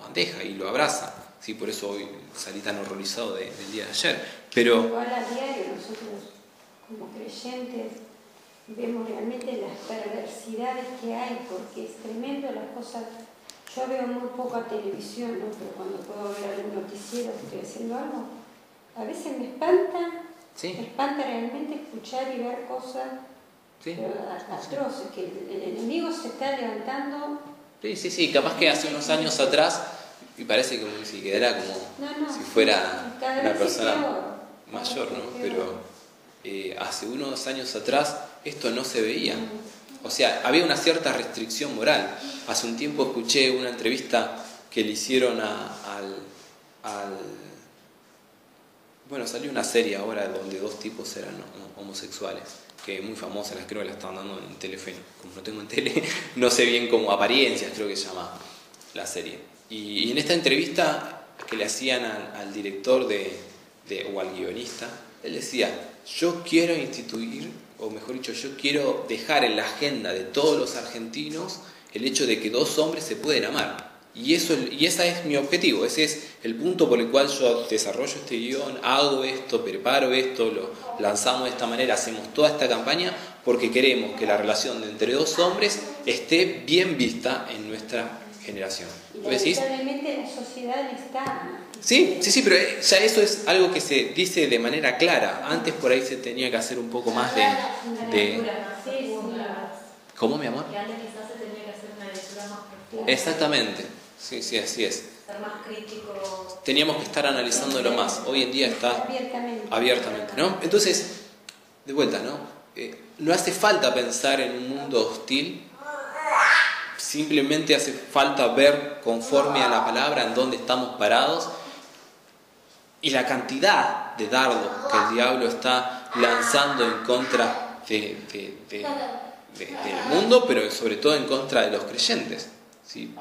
bandeja, y lo abraza, ¿sí? Por eso hoy salí tan horrorizado del día de ayer. Pero igual a diario nosotros como creyentes vemos realmente las perversidades que hay, porque es tremendo las cosas. Yo veo muy poca televisión, ¿no? Pero cuando puedo ver algún noticiero, estoy haciendo algo, a veces me espanta, ¿sí? Me espanta realmente escuchar y ver cosas, ¿sí? atroces, que el enemigo se está levantando. Sí, capaz que hace unos años atrás, y parece como si quedara como si fuera una persona mayor, ¿no? Pero hace unos años atrás esto no se veía. O sea, había una cierta restricción moral. Hace un tiempo escuché una entrevista que le hicieron bueno, salió una serie ahora donde 2 tipos eran homosexuales, que es muy famosa, creo que la estaban dando en Telefe. Como no tengo en tele, no sé bien cómo, Apariencias creo que se llama la serie. Y en esta entrevista que le hacían al director o al guionista, él decía, yo quiero instituir, o mejor dicho, yo quiero dejar en la agenda de todos los argentinos el hecho de que 2 hombres se pueden amar. Y ese es mi objetivo, ese es el punto por el cual yo desarrollo este guión, hago esto, preparo esto, lo lanzamos de esta manera, hacemos toda esta campaña, porque queremos que la relación entre 2 hombres esté bien vista en nuestra generación. Y lamentablemente la sociedad está... Sí, pero ya eso es algo que se dice de manera clara. Antes por ahí se tenía que hacer un poco más de... ¿Cómo, mi amor? Que antes quizás se tenía que hacer una lectura más profunda. Exactamente, sí, así es. Ser más crítico. Teníamos que estar analizándolo más. Hoy en día está abiertamente, ¿no? Entonces, de vuelta, ¿no? No hace falta pensar en un mundo hostil. Simplemente hace falta ver conforme a la palabra en dónde estamos parados y la cantidad de dardos que el diablo está lanzando en contra del mundo, pero sobre todo en contra de los creyentes, ¿sí?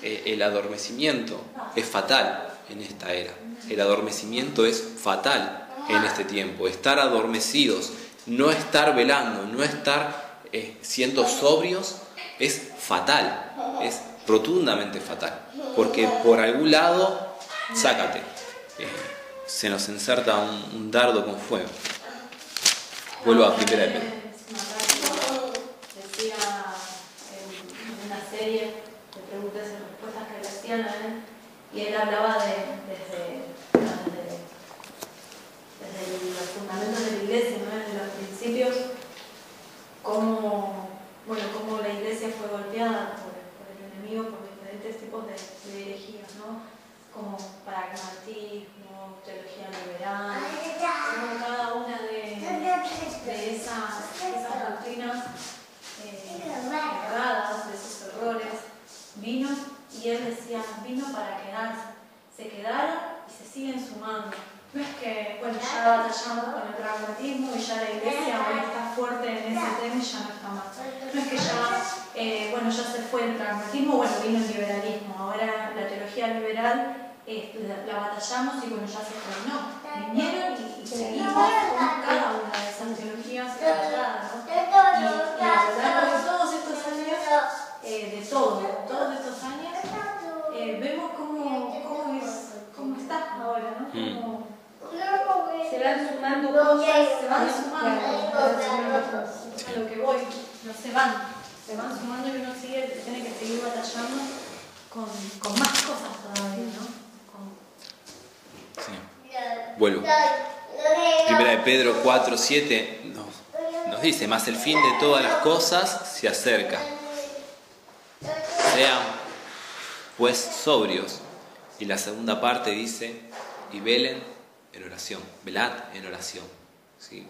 El adormecimiento es fatal en esta era. El adormecimiento es fatal en este tiempo. Estar adormecidos, no estar velando, no estar siendo sobrios es fatal, es rotundamente fatal, porque por algún lado, sácate, se nos inserta un dardo con fuego. Vuelvo a primera de Pedro. Decía en una serie de preguntas y respuestas que le hacían a él, y él hablaba desde los fundamentos de la iglesia, ¿no? Desde los principios, cómo la iglesia fue golpeada por el enemigo por diferentes tipos de herejías, ¿no? Como pragmatismo, teología liberal, como cada una de esas doctrinas erradas, de esos errores, vino, y él decía, vino para quedarse. Se quedaron y se siguen sumando. No es que, bueno, ya batallamos con el pragmatismo y ya la iglesia hoy está fuerte en ese tema y ya no está más. No es que ya se fue el pragmatismo, vino el liberalismo. Ahora la teología liberal la batallamos y ya se terminó. Vinieron y seguimos con cada una de esas teologías tratadas, ¿no? Y a lo largo de todos estos años, todos estos años, vemos cómo está ahora, ¿no? Como se van sumando cosas, se van sumando a lo que voy, no se van sumando y uno tiene que seguir batallando con más cosas todavía, ¿no? Sí. Vuelvo. Primera de Pedro 4:7 nos dice: mas el fin de todas las cosas se acerca. Sean pues sobrios. Y la segunda parte dice: y velen en oración. Velad en oración. ¿Sí?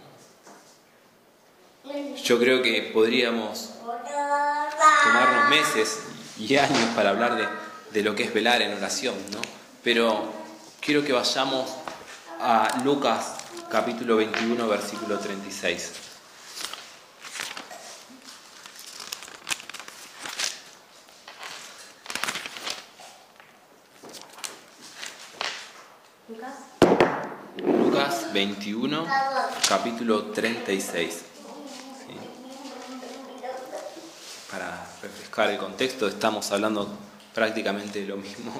Yo creo que podríamos tomarnos meses y años para hablar de lo que es velar en oración, ¿no? Pero quiero que vayamos a Lucas capítulo 21, versículo 36. Lucas 21, capítulo 36. ¿Sí? Para refrescar el contexto, estamos hablando prácticamente de lo mismo.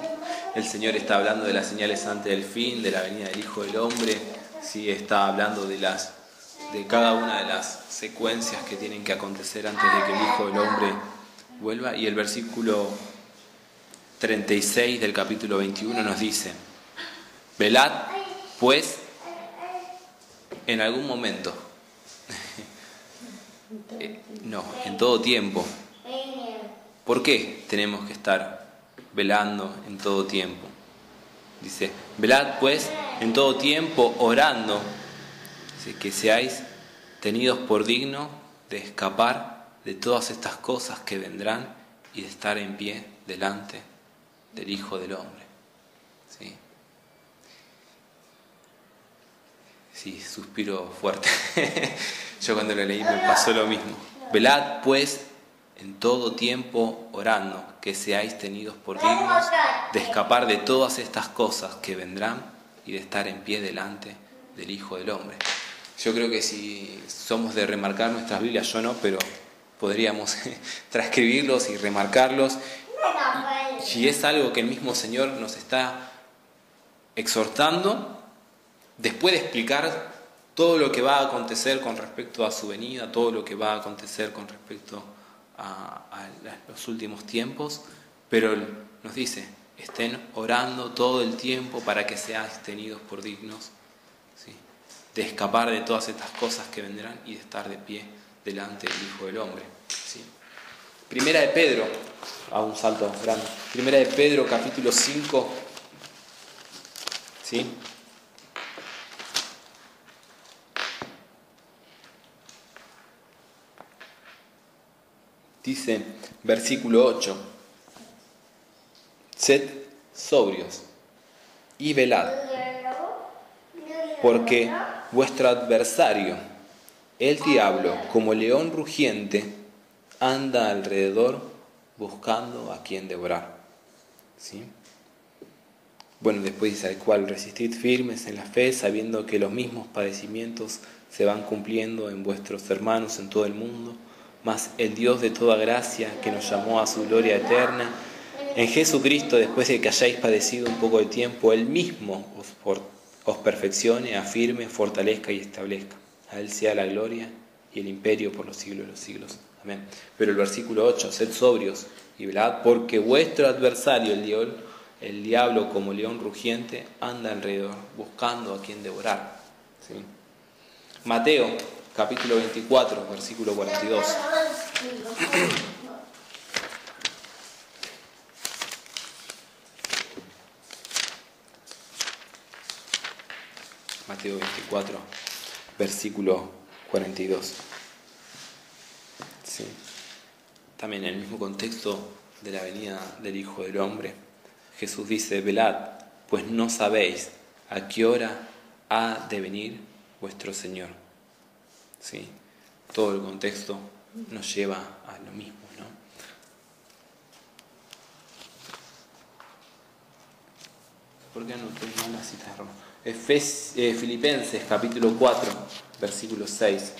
El Señor está hablando de las señales antes del fin, de la venida del Hijo del Hombre. ¿Sí? Está hablando de cada una de las secuencias que tienen que acontecer antes de que el Hijo del Hombre vuelva. Y el versículo 36 del capítulo 21 nos dice: velad, pues, en algún momento, en todo tiempo. ¿Por qué tenemos que estar velando en todo tiempo? Dice: velad pues en todo tiempo, orando, que seáis tenidos por digno de escapar de todas estas cosas que vendrán y de estar en pie delante del Hijo del Hombre. ¿Sí? Sí, suspiro fuerte. Yo cuando lo leí me pasó lo mismo. Velad pues en todo tiempo orando, que seáis tenidos por dignos de escapar de todas estas cosas que vendrán y de estar en pie delante del Hijo del Hombre. Yo creo que si somos de remarcar nuestras Biblias, yo no, pero podríamos transcribirlos y remarcarlos. Y es algo que el mismo Señor nos está exhortando, después de explicar todo lo que va a acontecer con respecto a su venida, todo lo que va a acontecer con respecto a los últimos tiempos, pero nos dice: estén orando todo el tiempo para que seáis tenidos por dignos, ¿sí?, de escapar de todas estas cosas que vendrán y de estar de pie delante del Hijo del Hombre. ¿Sí? Primera de Pedro, a un salto grande. Primera de Pedro, capítulo 5. ¿Sí? Dice, versículo 8: sed sobrios y velad, porque vuestro adversario, el diablo, como león rugiente, anda alrededor buscando a quien devorar. ¿Sí? Bueno, después dice: al cual resistid firmes en la fe, sabiendo que los mismos padecimientos se van cumpliendo en vuestros hermanos en todo el mundo. Mas el Dios de toda gracia, que nos llamó a su gloria eterna, en Jesucristo, después de que hayáis padecido un poco de tiempo, Él mismo os perfeccione, afirme, fortalezca y establezca. A Él sea la gloria y el imperio por los siglos de los siglos. Amén. Pero el versículo 8: sed sobrios y velad, porque vuestro adversario, el diablo, como león rugiente, anda alrededor, buscando a quien devorar. ¿Sí? Mateo, capítulo 24, versículo 42. Mateo 24, versículo 42. ¿Sí? También en el mismo contexto de la venida del Hijo del Hombre, Jesús dice: velad, pues no sabéis a qué hora ha de venir vuestro Señor. ¿Sí? todo el contexto nos lleva a lo mismo, ¿no? ¿Por qué anoté mal las citas de Roma? Filipenses capítulo 4, versículo 6.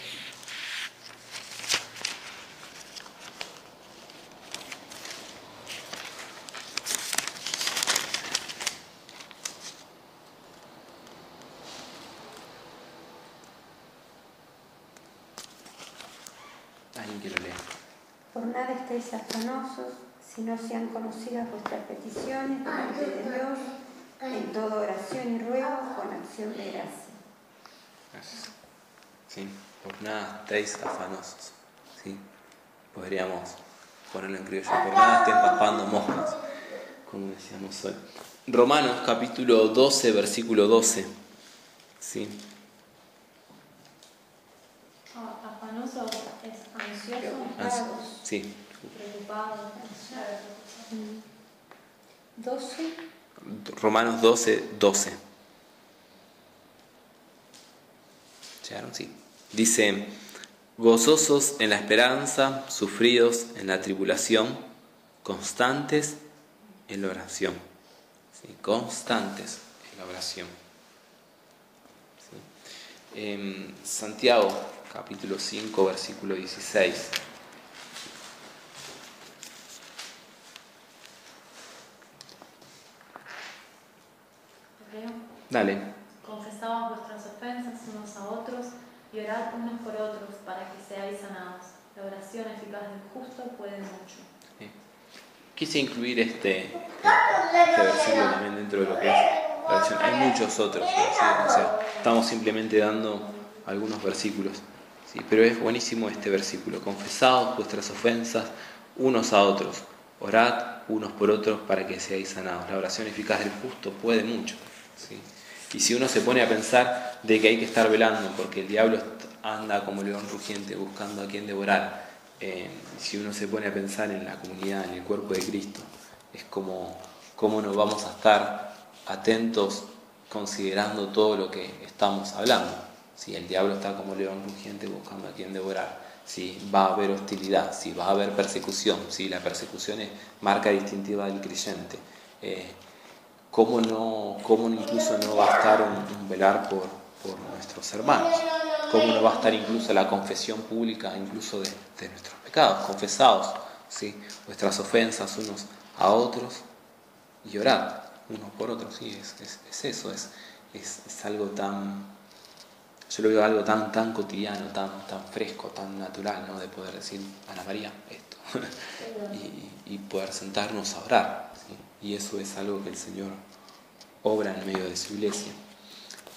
¿Alguien que lo lea? Por nada estéis afanosos, si no sean conocidas vuestras peticiones delante de Dios, en toda oración y ruego con acción de gracia. Gracias. Sí, por nada estéis afanosos. ¿Sí? Podríamos ponerlo en criollo. Por nada estén papando moscas, como decíamos hoy. Romanos capítulo 12, versículo 12. ¿Sí? Afanoso es ansioso, Sí. preocupado. 12. Romanos 12, 12. ¿Llegaron? Sí. Dice: gozosos en la esperanza, sufridos en la tribulación, constantes en la oración. ¿Sí? Constantes en la oración. ¿Sí? Santiago, capítulo 5, versículo 16. Dale. Confesaos vuestras ofensas unos a otros y orad unos por otros para que seáis sanados. La oración eficaz del justo puede mucho. Sí. Quise incluir este versículo también dentro de lo que es la oración. Hay muchos otros, ¿sí? O sea, estamos simplemente dando algunos versículos, ¿sí? Pero es buenísimo este versículo. Confesaos vuestras ofensas unos a otros, orad unos por otros para que seáis sanados. La oración eficaz del justo puede mucho, ¿sí? Y si uno se pone a pensar de que hay que estar velando porque el diablo anda como león rugiente buscando a quien devorar, si uno se pone a pensar en la comunidad, en el cuerpo de Cristo, es como cómo nos vamos a estar atentos considerando todo lo que estamos hablando. Si el diablo está como león rugiente buscando a quien devorar, si va a haber hostilidad, si va a haber persecución, si la persecución es marca distintiva del creyente, ¿cómo incluso no va a estar un velar por nuestros hermanos? ¿Cómo no va a estar incluso la confesión pública incluso de nuestros pecados? Confesaos, ¿sí? Vuestras ofensas unos a otros y orad unos por otros. ¿Sí? Es eso, es algo tan, yo lo veo algo tan cotidiano, tan fresco, tan natural, ¿no? De poder decir, Ana María, esto, y poder sentarnos a orar, ¿sí? Y eso es algo que el Señor obra en medio de su iglesia.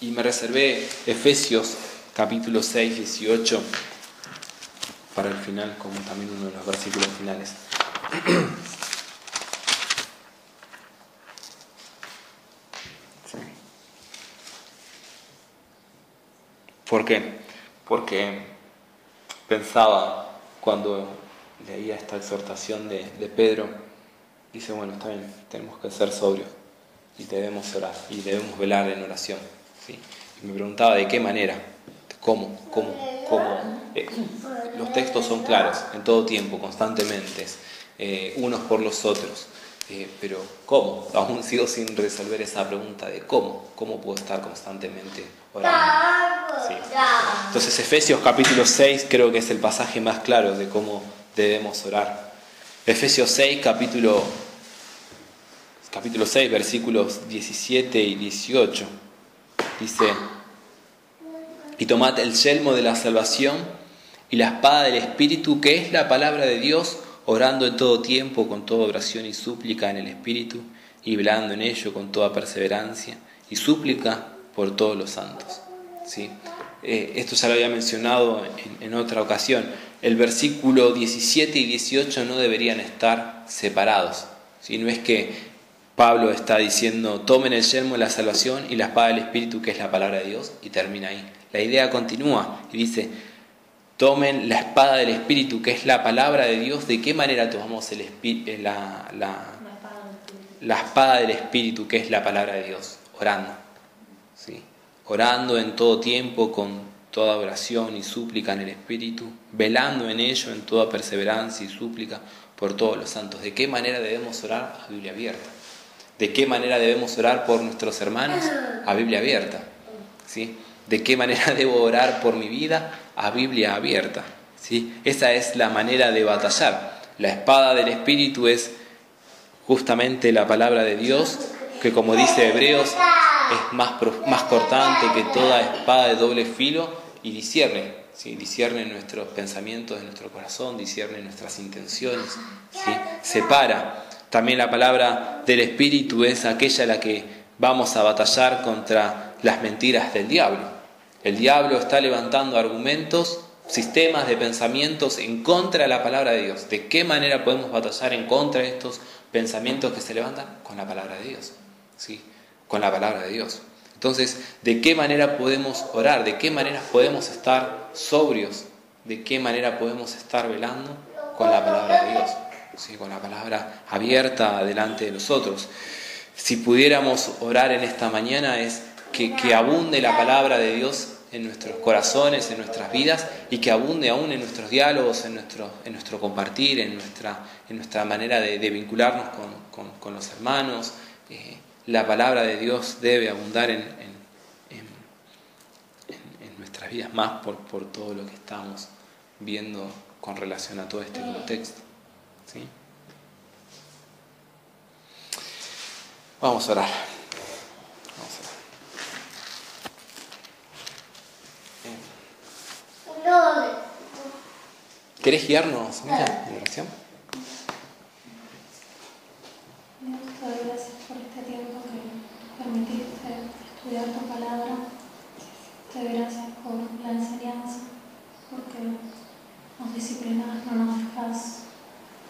Y me reservé Efesios capítulo 6, 18 para el final, como también uno de los versículos finales. Sí. ¿Por qué? Porque pensaba cuando leía esta exhortación de Pedro, dice, bueno, está bien, tenemos que ser sobrios y debemos orar y debemos velar en oración, ¿sí? Y me preguntaba de qué manera, cómo. Los textos son claros en todo tiempo, constantemente, unos por los otros, pero ¿cómo? Aún sigo sin resolver esa pregunta de cómo puedo estar constantemente orando. Sí. Entonces Efesios capítulo 6 creo que es el pasaje más claro de cómo debemos orar. Efesios 6 capítulo 6 versículos 17 y 18 dice: y tomad el yelmo de la salvación y la espada del Espíritu, que es la palabra de Dios, orando en todo tiempo con toda oración y súplica en el Espíritu, y velando en ello con toda perseverancia y súplica por todos los santos. ¿Sí? Esto ya lo había mencionado en otra ocasión. El versículo 17 y 18 no deberían estar separados, ¿sí? No es que Pablo está diciendo tomen el yelmo de la salvación y la espada del Espíritu, que es la palabra de Dios, y termina ahí. La idea continúa y dice tomen la espada del Espíritu, que es la palabra de Dios. ¿De qué manera tomamos la espada del Espíritu, que es la palabra de Dios? Orando, ¿sí? Orando en todo tiempo con toda oración y súplica en el Espíritu, velando en ello en toda perseverancia y súplica por todos los santos. ¿De qué manera debemos orar? A Biblia abierta. ¿De qué manera debemos orar por nuestros hermanos? A Biblia abierta. ¿Sí? ¿De qué manera debo orar por mi vida? A Biblia abierta. ¿Sí? Esa es la manera de batallar. La espada del Espíritu es justamente la palabra de Dios, que como dice Hebreos, es más cortante que toda espada de doble filo y discierne, ¿sí? Discierne nuestros pensamientos de nuestro corazón, discierne nuestras intenciones, ¿sí? Separa. También la palabra del Espíritu es aquella en la que vamos a batallar contra las mentiras del diablo. El diablo está levantando argumentos, sistemas de pensamientos en contra de la palabra de Dios. ¿De qué manera podemos batallar en contra de estos pensamientos que se levantan? Con la palabra de Dios, ¿sí? Con la palabra de Dios. Entonces, ¿de qué manera podemos orar? ¿De qué manera podemos estar sobrios? ¿De qué manera podemos estar velando? Con la palabra de Dios, ¿sí? Con la palabra abierta delante de nosotros. Si pudiéramos orar en esta mañana es que abunde la palabra de Dios en nuestros corazones, en nuestras vidas, y que abunde aún en nuestros diálogos, en nuestro compartir, en nuestra manera de vincularnos con los hermanos. La palabra de Dios debe abundar en nuestras vidas, más por todo lo que estamos viendo con relación a todo este contexto, ¿sí? Vamos a orar. ¿Querés guiarnos, Mira, en la oración? Dios, te doy gracias por este tiempo que permitiste estudiar tu palabra. Te doy gracias por la enseñanza, porque nos disciplinas, no nos dejas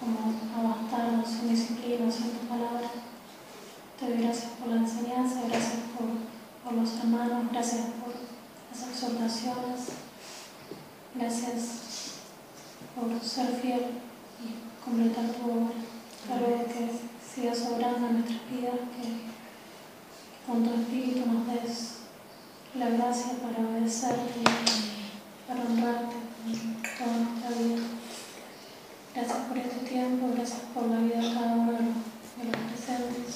como abastarnos sin disciplina, sin tu palabra. Te doy gracias por la enseñanza, gracias por los hermanos, gracias por las exhortaciones, gracias por ser fiel y completar tu obra. Te ruego que sigas obrando en nuestras vidas, que con tu Espíritu nos des la gracia para obedecerte y para honrarte en toda nuestra vida. Gracias por este tiempo, gracias por la vida de cada uno de los presentes.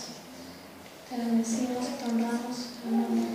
Te bendecimos y te honramos en el nombre